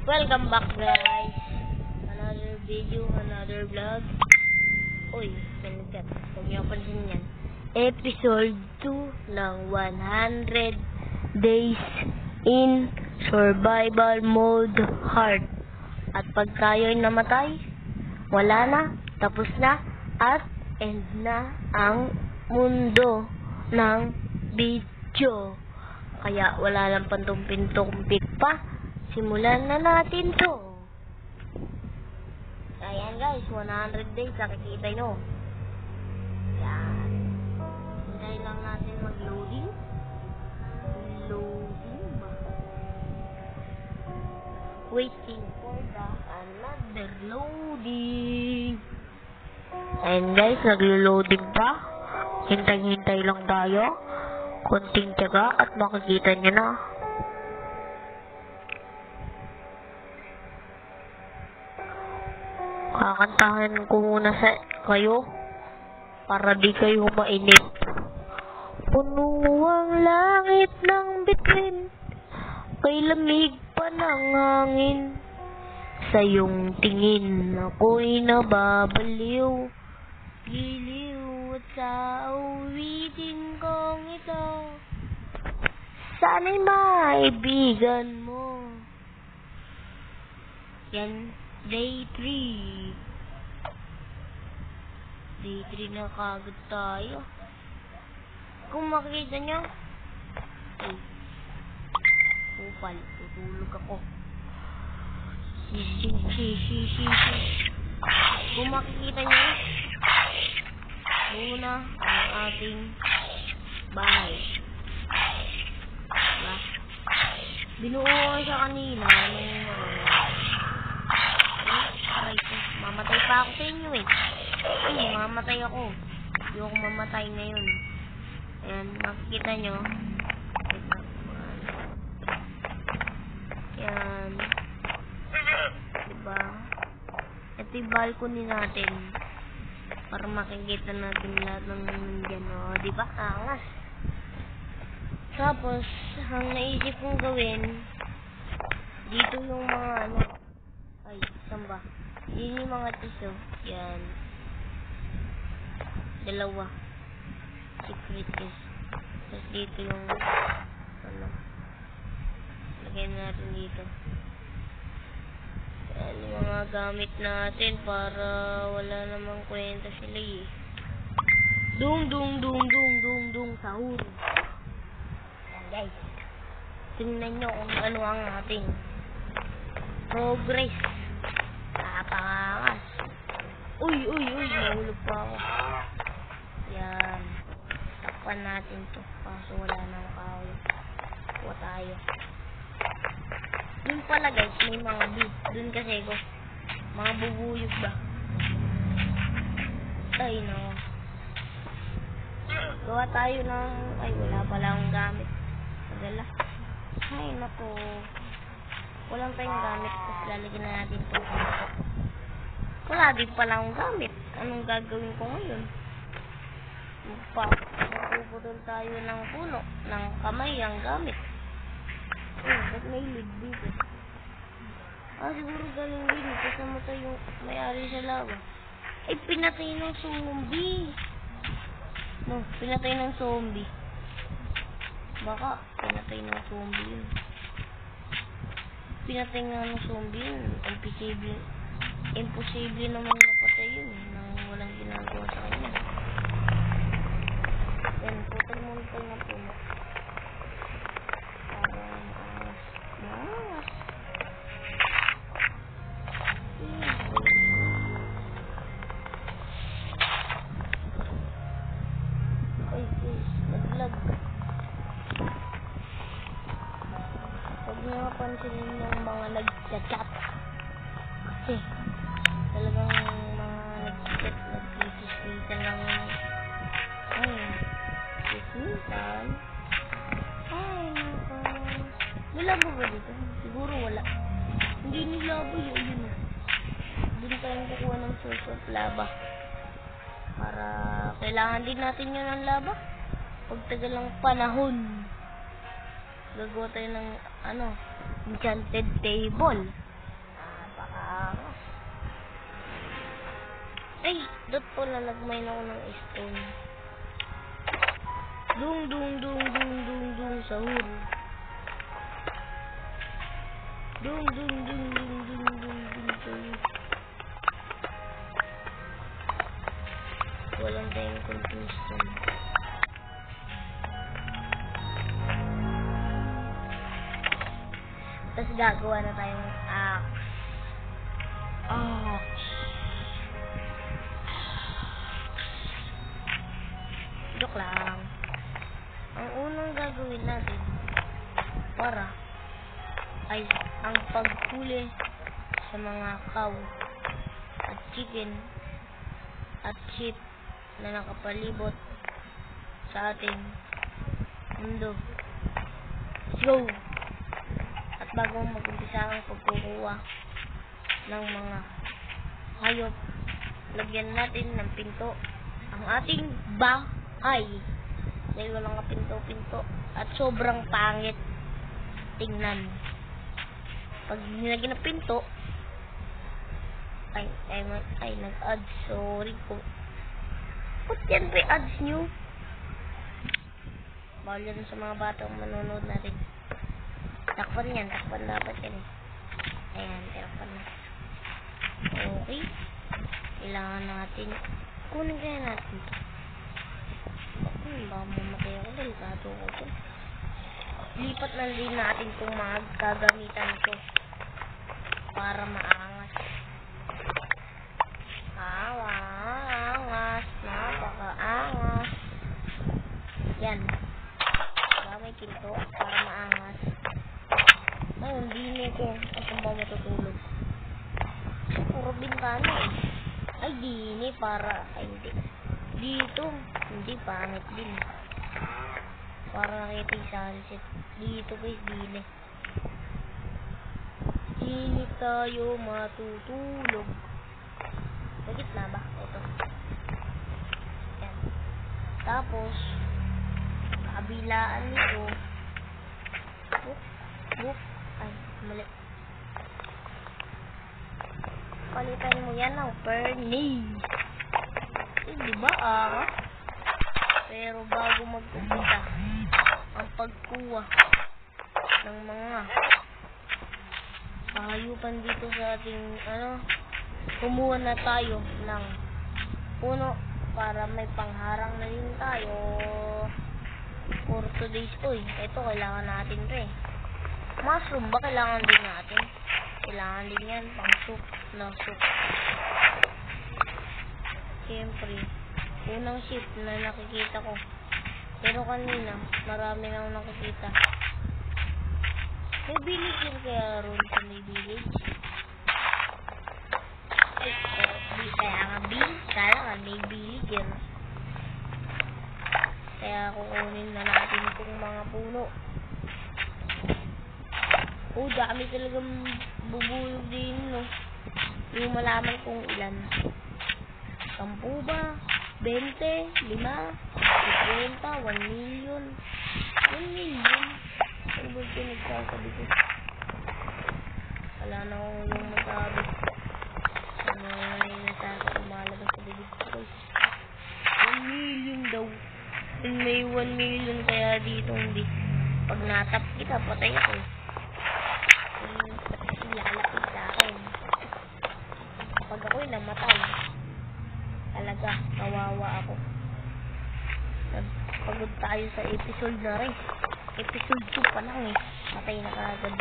Welcome back guys. Another video, another vlog. Uy, sinikat. Huwag niyo pansin yan. Episode 2 ng 100 Days in Survival Mode Hard. At pag tayo'y namatay, wala na, tapos na, at end na ang mundo ng video. Kaya wala lang pantumpin-tumpik pa. Simulan na natin to. Ayan guys, 100 days, nakikita nyo. Yan. Hintayin lang natin mag-loading. Loading ba? Waiting for the another loading. Ayan guys, naglo-loading pa. Hintay-hintay lang tayo. Konting tiyaga at makikita nyo na. Kakantahan ko muna sa kayo para di kayo mainip. Puno ang langit ng bituin, kay lamig pa ng hangin. Sa iyong tingin ako'y nababaliw, giliw at sa awitin kong ito. Sana'y maibigan mo. Yan. Day 3. Day 3 na kagad tayo. Kung makikita nyo, ay, upal, tutulog ako. Kung makikita nyo, muna ang ating bahay. Diba? Binuo ko siya kanina mamatay pa ako sa inyo eh. Mamatay ako. Hindi ako mamatay ngayon. Ayan, makikita nyo. Ayan. Diba? Ito yung balcony natin. Para makikita natin lahat ng nandyan. O, diba? Angas. Tapos, ang naisip kong gawin, dito yung mga ano. Ay, saan ba? Yun yung mga tiso. Yan. Dalawa. Secret is. Tapos dito yung ano. Lagyan natin dito. Yan yung mga gamit natin para wala namang kwenta sila eh. Dung dung dung dung dung dung sahur. Yan guys. Tingnan nyo kung ano ang ating progress. Napakangas. Uy, nahulog pa ako. Yan. Takpan natin to. Kaso wala nang kahoy. Kuha tayo. Dun pala guys, may mga bee. Dun kasi ko. Mga bubuyog ba? Ay, no. Gawa tayo ng... Ay, wala pala akong gamit. Padala. Ay, nako. Walang tayong gamit. Tapos lalagyan na natin ito. Wala din pala akong gamit. Anong gagawin ko ngayon? Magpuputol tayo ng puno. Ng kamay ang gamit. Ba't may lid dito? Siguro galing din. Kasama tayo yung may-ari sa lawa. Ay, pinatay ng zombie. No, pinatay ng zombie. Baka pinatay ng zombie yun. Pinatay nga ng zombie yun. Imposible naman napatay yun nang walang ginagawa sa kanya. Then, putol mo ito na puno. Parang maas. Ay, guys, naglag. Huwag niyo mapansinin ng mga nag-chat. Kasi, talagang mga nag-chat, nag-chismisan lang. Ay, chismisan. Ay, naka. May labo ba dito? Siguro wala. Hindi nilabo yun. Doon tayong kukuha ng source of lava. Para, kailangan din natin yun ng lava. Pagtagal ng panahon. Gagawa tayo ng, enchanted table. Ay, dot pala nagmine ako ng stone. Dung dung dung dung dung dung sahur. Dung dung dung dung dung dung dung sahur. Walang tayong confusion. Tapos gagawa na tayong axe. Joke lang. Ang unang gagawin natin ay ang paghuli sa mga cow at chicken at sheep na nakapalibot sa ating mundo. Let's go! At bago mag-umpisa ang pagkukuha ng mga hayop, lagyan natin ng pinto ang ating bahay. Dahil walang pinto-pinto at sobrang pangit tingnan. Pag nilagyan ng pinto, ay nag-ads. Sorry po. Ba't yan pa ads nyo? Bawal yan sa mga batang manonood natin. Takpan yan. Takpan dapat yan. Ayan, takpan na. Okay. Kailangan natin. Kunin kaya natin ito. Baka mamatay ako. Delikado ko ito. Lipat na rin natin itong mga gagamitan ito. Para maangas. Angas. Napakaangas. Yan. May pinto para maangas. Ay, hindi nito. Saan ba matutulog? Puro bintana eh. Ay, dini para. Ay, hindi. Dito. Hindi, pangit din. Para nakita yung sunset. Dito guys, dini. Dini tayo matutulog. Sa gitna ba? Ito. Yan. Tapos, kabilaan nito. Book. Ay, mali. Palitan mo yan ng furnace. Diba pero bago mag-umpisa ang pagkuha ng mga hayupan dito sa ating kumuha na tayo ng puno para may pangharang na din tayo for today's. Ito kailangan natin rin. Mushroom ba kailangan din natin? Kailangan din yan pang soup na soup. Siyempre, unang sheep na nakikita ko. Pero kanina, marami na akong nakikita. May villager kaya ron sa may village. Kaya nga kala nga may villager. Kaya kukunin na natin itong mga puno. Dami talagang bubulog din, no? Yung malaman kung ilan. 10 ba? 20? 5? 50? 1 million? 1 million? Ano ba ito nagsasabi ko? Wala na akong yung masabi. Ano yung nasabi umalabas sa bibig ko? 1 million daw. Kung may 1 million kaya dito hindi. Pag natap kita, patay ako. Lalapit sa akin. Pag ako'y namatay, talaga, kawawa ako. Pagod tayo sa episode na rin. Episode 2 pa lang eh. Patay na kagad.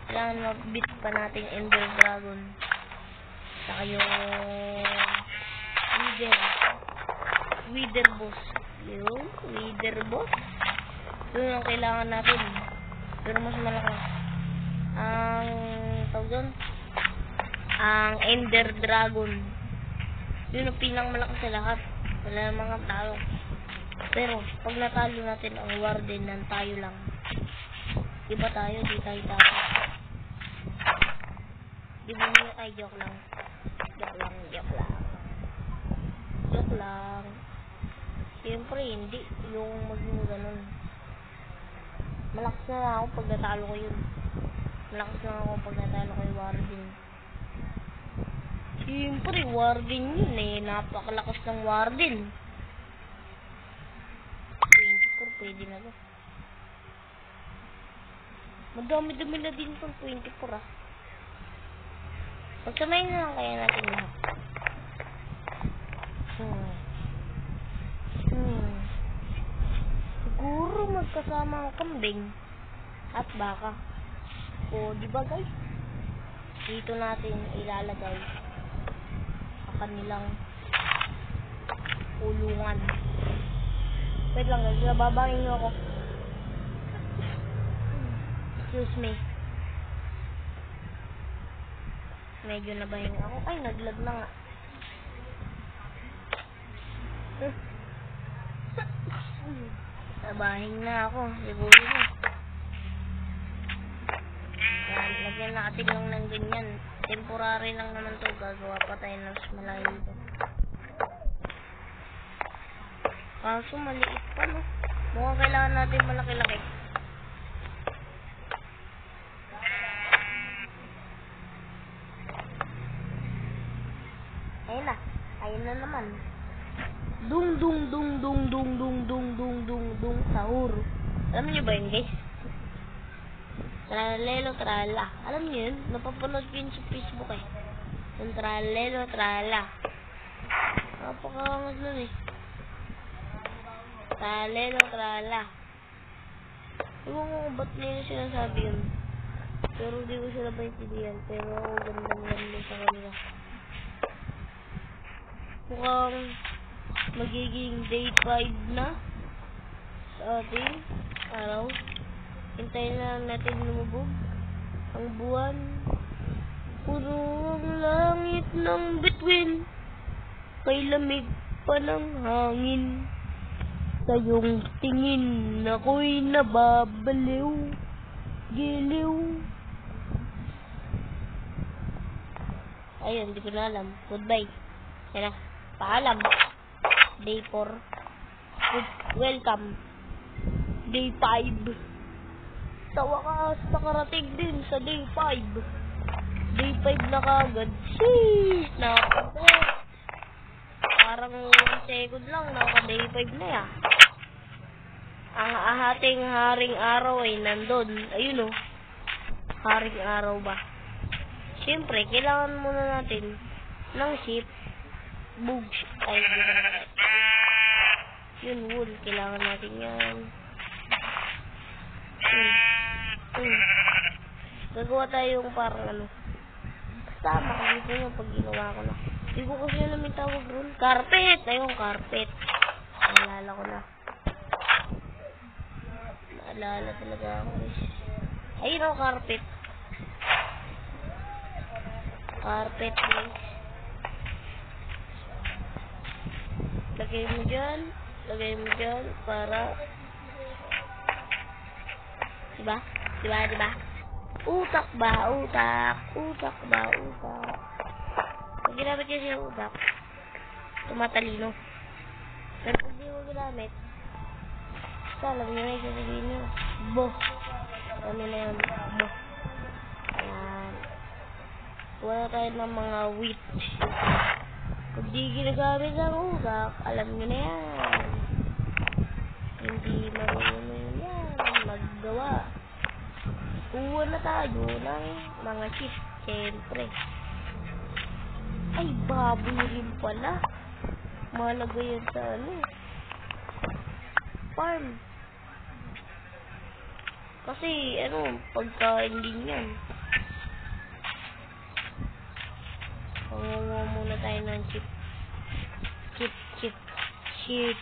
Kailangan mabit pa natin Ender Dragon. Saka yung Wither Boss. Yung Wither Boss. Yun ang kailangan natin. Pero mas malakas. Ang tawag doon? Ang Ender Dragon. Yun ang pinakmalakas sa lahat. Wala namang talo. Pero, pag natalo natin ang warden ng tayo lang. Iba tayo, di tayo tayo. Di ba niya? Ay, joke lang. Joke lang. Siyempre, hindi. Yung maging ganun. Malakas na ako pag natalo ko yun. Malakas na ako pag natalo ko yung warden. Siyempre, warden yun eh. Napakalakas ng warden. 24, pwede na ba? Madami-dami na din itong 24 ah. Pagsamayin na lang kaya natin lahat. Siguro magkasama ang kambing at baka. O, di ba guys? Dito natin ilalagay sa kanilang ulungan. Wait lang guys, nababangin ako. Excuse me. Medyo nabahing ako. Ay, naglag na nga. Nabahing na ako. Siguro na. Yan, lagyan natin lang ng ganyan. Temporary lang naman to. Gagawa pa tayo ng mas malaki dito. Kaso maliit pa no. Mukhang kailangan natin malaki-laki. Ayun na. Ayun na naman. Dung dung dung dung dung dung dung dung dung dung sahur. Alam niyo ba yun guys? Tralelo trala. Alam niyo yun? Napapanood ko yun sa Facebook eh. Yung tralelo trala. Napakaangas nun eh. Tralelo trala. Ewan ko kung ba't nila sinasabi yun. Pero di ko sila maintindihan. Pero ganda sa kanila. Mukhang magiging day 5 na sa ating araw. Hintayin na lang natin lumubog ang buwan. Puro ang langit ng bituin. Kay lamig pa ng hangin. Sa iyong tingin ako'y nababaliw. Giliw. Ayun, hindi ko na alam. Goodbye. Yan na. Paalam. Day 4. Welcome. Day 5. Sa wakas, nakarating din sa day 5. Day 5 na kagad. Sheesh! Nakapagod. Parang 1 second lang, naka-day 5 na ya. Ang ahating haring araw ay nandun. Ayun o. Haring araw ba? Siyempre, kailangan muna natin ng ship. Bugs. Ay, yun, wool. Kailangan natin yan. Gagawa tayo yung parang ano. Basta, makikita nyo pag ginawa ko na. Hindi ko kasi alam yung tawag ron. Carpet! Ayun, carpet. Naalala ko na. Naalala talaga ako. Ayun o, carpet. Carpet, guys. Lagay mo dyan. Lagay mo dyan para... Diba? Diba? Diba? Utak ba? Utak. Utak ba? Utak. Pag ginamit kasi yung utak, tumatalino. Pero pag di mo ginamit, alam nyo na yung sasabihin nyo. Bo. Ano na yun? Bo. Ayan. Wala tayo ng mga wheat. Pag di ginagamit ang utak, alam nyo na yan. Hindi marunong yan maggawa. Kuha na tayo ng mga chip. Siyempre. Ay, baboy rin pala. Malaga yan sa ano. Farm. Kasi, ano, pagkain din yan. Pangungo muna tayo ng chip. Chip.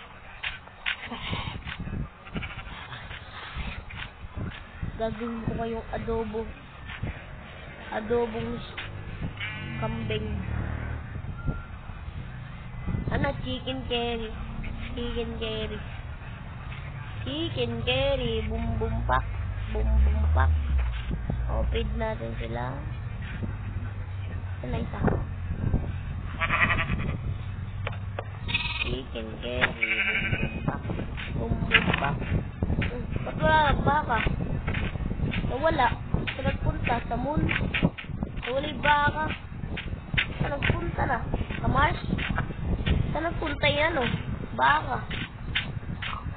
Gagawin ko kayong adobo. Adobong kambing. Ano? Chicken curry. Bum bum pak. Feed natin sila. Ano isa? Chicken curry. Bum bum pak. Ba't wala baka? Nawala. Sa nagpunta sa moon. Nawala yung baka. Sa nagpunta. punta na? Kamars? Saan nagpunta yan, oh? Baka.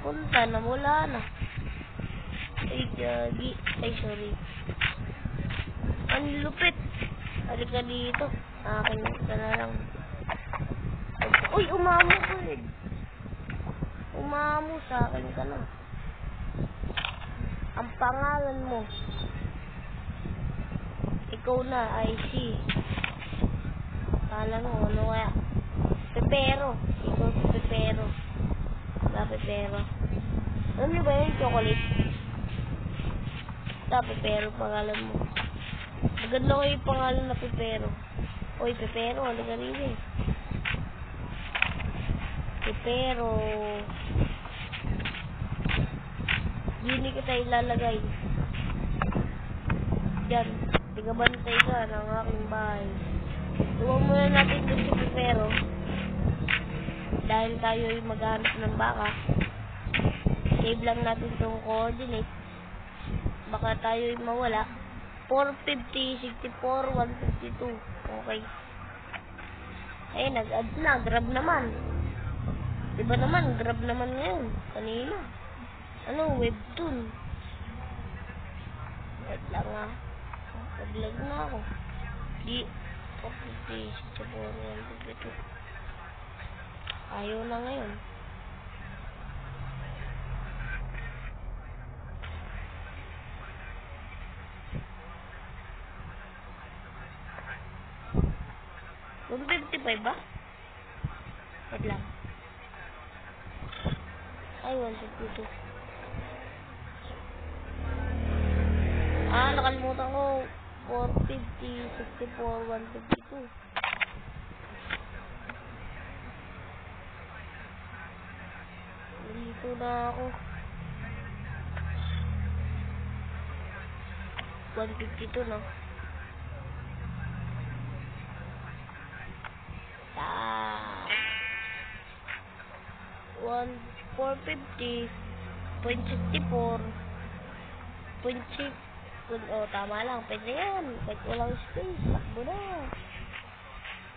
Punta na, wala na. Ay, gagi. Ay, sorry. Ang lupit. Halika dito. Akin ka na lang. Uy, umamo ko eh. Umamo sa akin ka na. Ang pangalan mo. Ikaw na, IC. Kala mo, ano kaya? Pepero. Ikaw si Pepero. Ba, Pepero. Alam niyo ba yung chocolate? Ba, Pepero pangalan mo. Maganda ko yung pangalan na Pepero. Uy, Pepero, halika rin eh. Pepero. Hindi kita ilalagay. Diyan. Tigabantay ka ng aking bahay. Tuwang muna natin dito si Pepero. Dahil tayo ay maghanap ng baka. Save lang natin itong coordinate. Baka tayo ay mawala. 450, 64, 152. Okay. Ay, nag-add na. Grab naman. Diba naman? Grab naman ngayon. Kanina. Ano? Webtoon. Wait lang ah. Nag-lag na ako. Di. 450, 64, 152. Ayaw na ngayon. $155 ba? Wait lang. Ay, 152. Nakalimutan ko. 450, 64, 152. Dito na ako. 152, no? 450, 0.64, 0.6. Oh, tama lang. Pwede yan. Kahit walang space. Takbo na.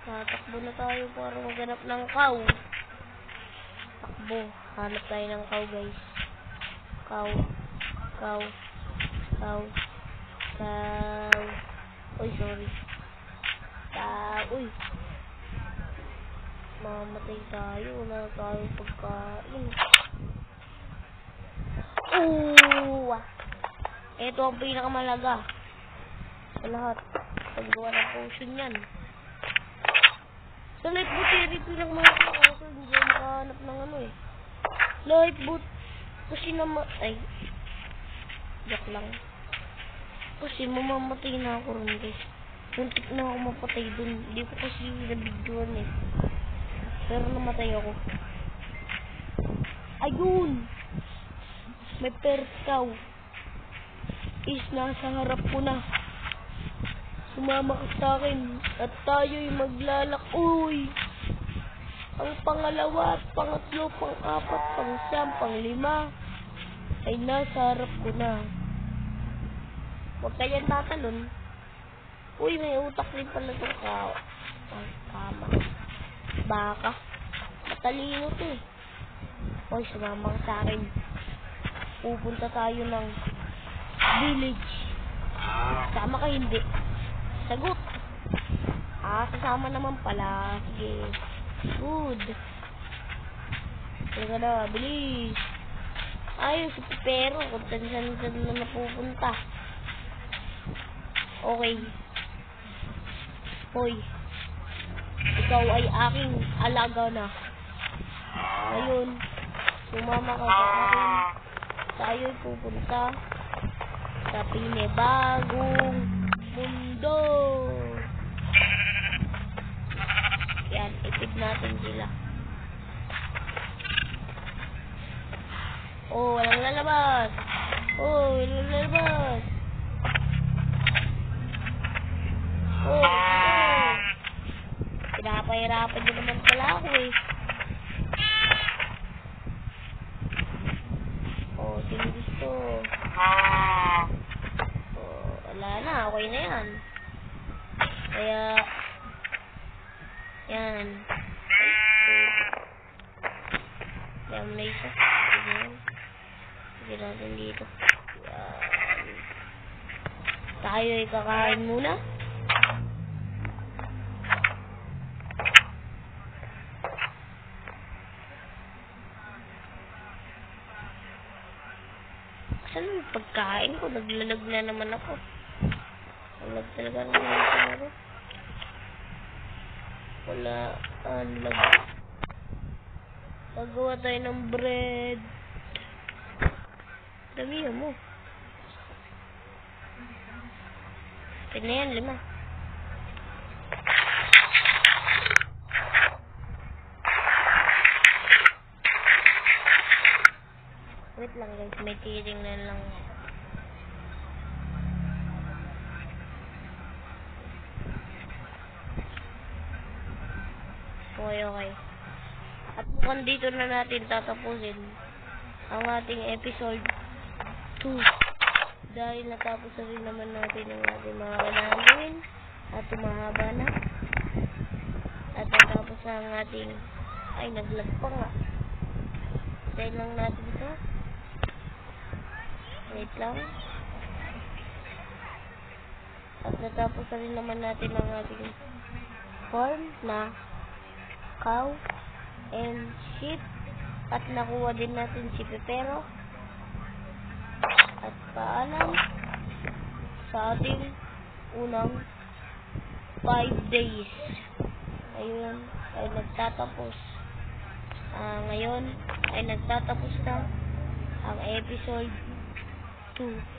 Tatakbo na tayo para maghanap ng cow. Takbo. Hanap tayo ng cow, guys. Cow. Cow. Cow. Cow. Uy, sorry. Cow. Uy. Mamatay tayo. Wala tayo pagkain. Ooh. Ito ang pinakamalaga sa lahat. Paggawa ng potion yan. Sa lifeboat area, pinakamalaga ako. Hindi ako makahanap ng ano eh. Lifeboat. Kasi ay. Joke lang. Kasi mamamatay na ako rin guys. Muntik na ako mapatay dun. Hindi ko kasi nabidyoan eh. Pero namatay ako. Ayun! May perkaw. Is nasa harap ko na. Sumama ka sa akin at tayo'y maglalak. Uy! Ang pangalawa, pangatlo, pang-apat, pang-siyam, pang-lima ay nasa harap ko na. Huwag kayang tatalon. Uy, may utak rin pala itong kao. Ay, tama. Baka. Matalino to eh. Uy, sumama ka sa akin. Pupunta tayo ng village. Sama ka hindi? Sagot. Kasama naman pala. Sige. Good. Talaga na, bilis. Ayun, si Pepero. Kung saan na napupunta. Okay. Hoy. Ikaw ay aking alaga na. Ayun. Sumama ka sa akin. Tayo'y pupunta sa pinibagong mundo. Yan, ipid natin sila. Oh, walang lalabas. Oh, walang lalabas. Oh. Pinapahirapan nyo naman pala ako eh. Oh, sino gusto? Oh, wala na. Okay na yan. Kaya, Yan. Yan na isa. Yan. Sige natin dito. Yan. Tayo ay kakain muna. Saan yung pagkain ko? Naglalag na naman ako. Naglag talaga naman ako. Wala. Lag. Pagawa tayo ng bread. Damihan mo. Tignan yan, 5. Wait lang guys, may titingnan lang. Okay. At mukhang dito na natin tatapusin ang ating episode 2. Dahil natapos na rin naman natin ang ating mga kailangan gawin. At tumahaba na. At natapos na ang ating... Ay, naglag pa nga. Dahil lang natin ito. Wait lang. At natapos na rin naman natin ang ating farm na cow and sheep. At nakuha din natin si Pepero. At paalam sa ating unang 5 days. Ayun ay nagtatapos. Ngayon ay nagtatapos na ang episode 2.